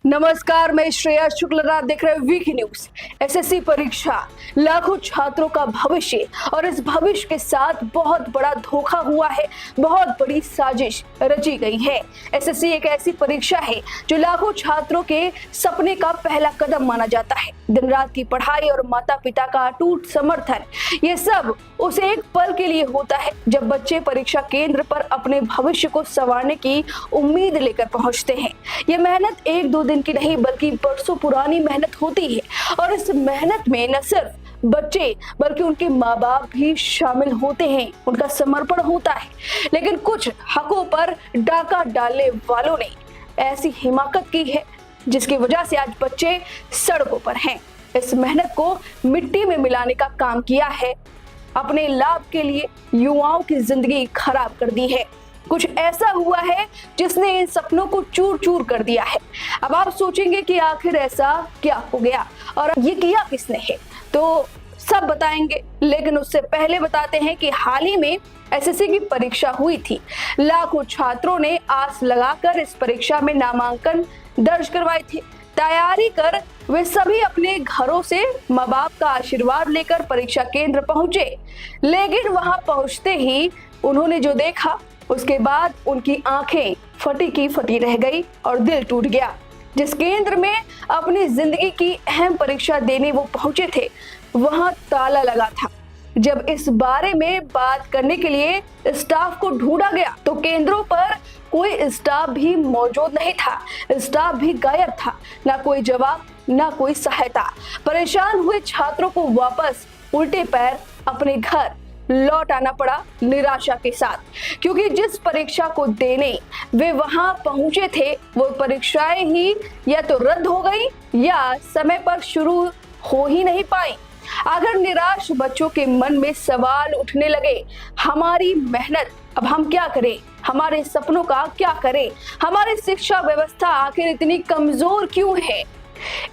नमस्कार, मैं श्रेया शुक्ला, आप देख रहे हैं वीकी न्यूज। एसएससी परीक्षा लाखों छात्रों का भविष्य और इस भविष्य के साथ बहुत बड़ा धोखा हुआ है, बहुत बड़ी साजिश रची गई है। एसएससी एक ऐसी परीक्षा है जो लाखों छात्रों के सपने का पहला कदम माना जाता है। दिन रात की पढ़ाई और माता पिता का अटूट समर्थन, ये सब उस एक पल के लिए होता है जब बच्चे परीक्षा केंद्र पर अपने भविष्य को संवारने की उम्मीद लेकर पहुंचते हैं। ये मेहनत एक दो दिन की नहीं बल्कि बरसों पुरानी मेहनत होती है और इस मेहनत में न सिर्फ बच्चे बल्कि उनके माँ बाप भी शामिल होते हैं, उनका समर्पण होता है। लेकिन कुछ हकों पर डाका डालने वालों ने ऐसी हिमाकत की है जिसकी वजह से आज बच्चे सड़कों पर हैं। इस मेहनत को मिट्टी में मिलाने का काम किया है, अपने लाभ के लिए युवाओं की जिंदगी खराब कर दी है। कुछ ऐसा हुआ है जिसने इन सपनों को चूर चूर कर दिया है। अब आप सोचेंगे कि आखिर ऐसा क्या हो गया और ये किया किसने है, तो सब बताएंगे। लेकिन उससे पहले बताते हैं कि हाल ही में एसएससी की परीक्षा हुई थी। लाखों छात्रों ने आस लगाकर इस परीक्षा में नामांकन दर्ज करवाए थे। तैयारी कर वे सभी अपने घरों से माँ बाप का आशीर्वाद लेकर परीक्षा केंद्र पहुंचे। लेकिन वहां पहुंचते ही उन्होंने जो देखा, उसके बाद उनकी आंखें फटी की फटी रह गई और दिल टूट गया। जिस केंद्र में अपनी जिंदगी की अहम परीक्षा देने वो पहुंचे थे, वहां ताला लगा था। जब इस बारे में बात करने के लिए स्टाफ को ढूंढा गया तो केंद्रों पर कोई स्टाफ भी मौजूद नहीं था। स्टाफ भी गायब था, ना कोई जवाब, ना कोई सहायता। परेशान हुए छात्रों को वापस उल्टे पैर अपने घर लौट आना पड़ा, निराशा के साथ, क्योंकि जिस परीक्षा को देने वे वहां पहुंचे थे वो परीक्षाएं ही या तो रद्द हो गई या समय पर शुरू हो ही नहीं पाई। अगर निराश बच्चों के मन में सवाल उठने लगे, हमारी मेहनत अब हम क्या करें, हमारे सपनों का क्या करें, हमारी शिक्षा व्यवस्था आखिर इतनी कमजोर क्यों है।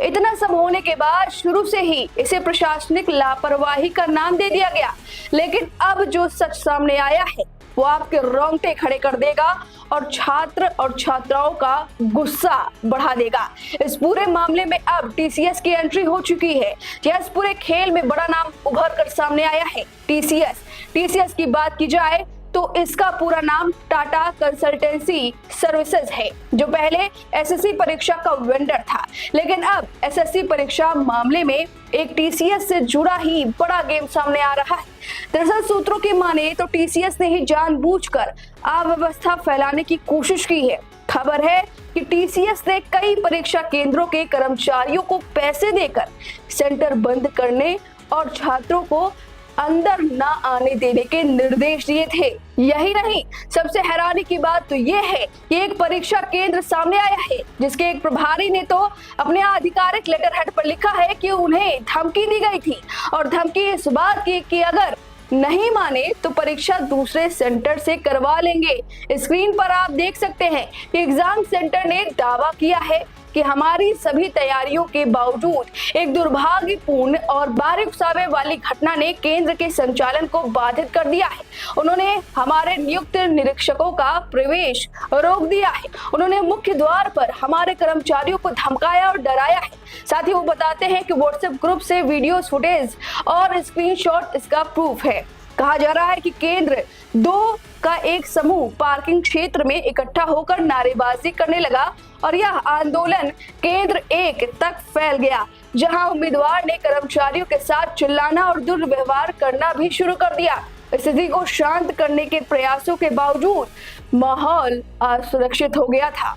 इतना सब होने के बाद शुरू से ही इसे प्रशासनिक लापरवाही का नाम दे दिया गया। लेकिन अब जो सच सामने आया है वो आपके रोंगटे खड़े कर देगा और छात्र और छात्राओं का गुस्सा बढ़ा देगा। इस पूरे मामले में अब टीसीएस की एंट्री हो चुकी है। इस पूरे खेल में बड़ा नाम उभर कर सामने आया है, टीसीएस की बात की जाए तो इसका पूरा नाम टाटा कंसल्टेंसी सर्विसेज है, जो पहले एसएससी परीक्षा का वेंडर था। लेकिन अब एसएससी परीक्षा मामले में एक टीसीएस से जुड़ा ही बड़ा गेम सामने आ रहा है। दरअसल सूत्रों की माने तो टीसीएस ने ही जानबूझकर अव्यवस्था फैलाने की कोशिश की है। खबर है कि टीसीएस ने कई परीक्षा केंद्रों के कर्मचारियों को पैसे देकर सेंटर बंद करने और छात्रों को अंदर ना आने देने के निर्देश दिए थे। यही नहीं, सबसे हैरानी की बात तो यह है कि एक परीक्षा केंद्र सामने आया है जिसके एक प्रभारी ने तो अपने आधिकारिक लेटर हेड पर लिखा है कि उन्हें धमकी दी गई थी और धमकी इस बात की कि अगर नहीं माने तो परीक्षा दूसरे सेंटर से करवा लेंगे। स्क्रीन पर आप देख सकते हैं कि एग्जाम सेंटर ने दावा किया है कि हमारी सभी तैयारियों के बावजूद एक दुर्भाग्यपूर्ण और बारीक उकसावे वाली घटना ने केंद्र के संचालन को बाधित कर दिया है। उन्होंने हमारे नियुक्त निरीक्षकों का प्रवेश रोक दिया है। उन्होंने मुख्य द्वार पर हमारे कर्मचारियों को धमकाया और डराया है। साथ ही वो बताते हैं कि व्हाट्सएप ग्रुप से वीडियो फुटेज और स्क्रीनशॉट इसका प्रूफ है। कहा जा रहा है कि केंद्र 2 का एक समूह पार्किंग क्षेत्र में इकट्ठा होकर नारेबाजी करने लगा और यह आंदोलन केंद्र 1 तक फैल गया, जहां उम्मीदवार ने कर्मचारियों के साथ चिल्लाना और दुर्व्यवहार करना भी शुरू कर दिया। स्थिति को शांत करने के प्रयासों के बावजूद माहौल असुरक्षित हो गया था।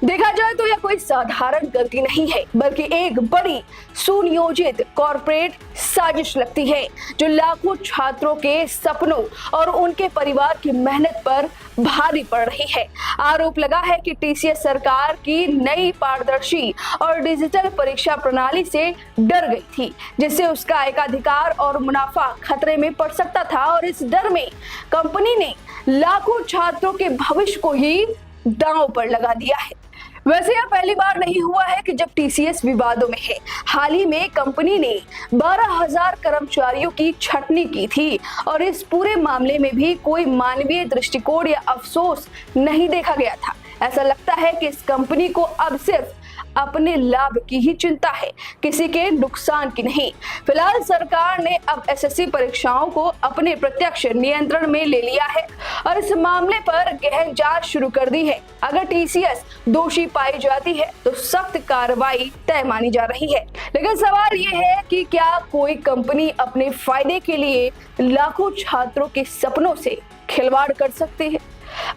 देखा जाए तो यह कोई साधारण गलती नहीं है, बल्कि एक बड़ी सुनियोजित कॉर्पोरेट साजिश लगती है जो लाखों छात्रों के सपनों और उनके परिवार की मेहनत पर भारी पड़ रही है। आरोप लगा है कि टीसीएस सरकार की नई पारदर्शी और डिजिटल परीक्षा प्रणाली से डर गई थी, जिससे उसका एकाधिकार और मुनाफा खतरे में पड़ सकता था और इस डर में कंपनी ने लाखों छात्रों के भविष्य को ही दांव पर लगा दिया है। वैसे यह पहली बार नहीं हुआ है कि जब टीसीएस विवादों में है। हाल ही में कंपनी ने 12,000 कर्मचारियों की छटनी की थी और इस पूरे मामले में भी कोई मानवीय दृष्टिकोण या अफसोस नहीं देखा गया था। ऐसा लगता है कि इस कंपनी को अब सिर्फ अपने लाभ की ही चिंता है, किसी के नुकसान की नहीं। फिलहाल सरकार ने अब एसएससी परीक्षाओं को अपने प्रत्यक्ष नियंत्रण में ले लिया है और इस मामले पर गहन जांच शुरू कर दी है। अगर टीसीएस दोषी पाई जाती है तो सख्त कार्रवाई तय मानी जा रही है। लेकिन सवाल ये है कि क्या कोई कंपनी अपने फायदे के लिए लाखों छात्रों के सपनों से खिलवाड़ कर सकती है?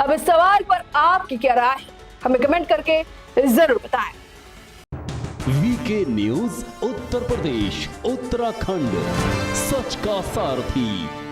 अब इस सवाल पर आपकी क्या राय है, हमें कमेंट करके जरूर बताएं। वीके न्यूज उत्तर प्रदेश उत्तराखंड, सच का सारथी।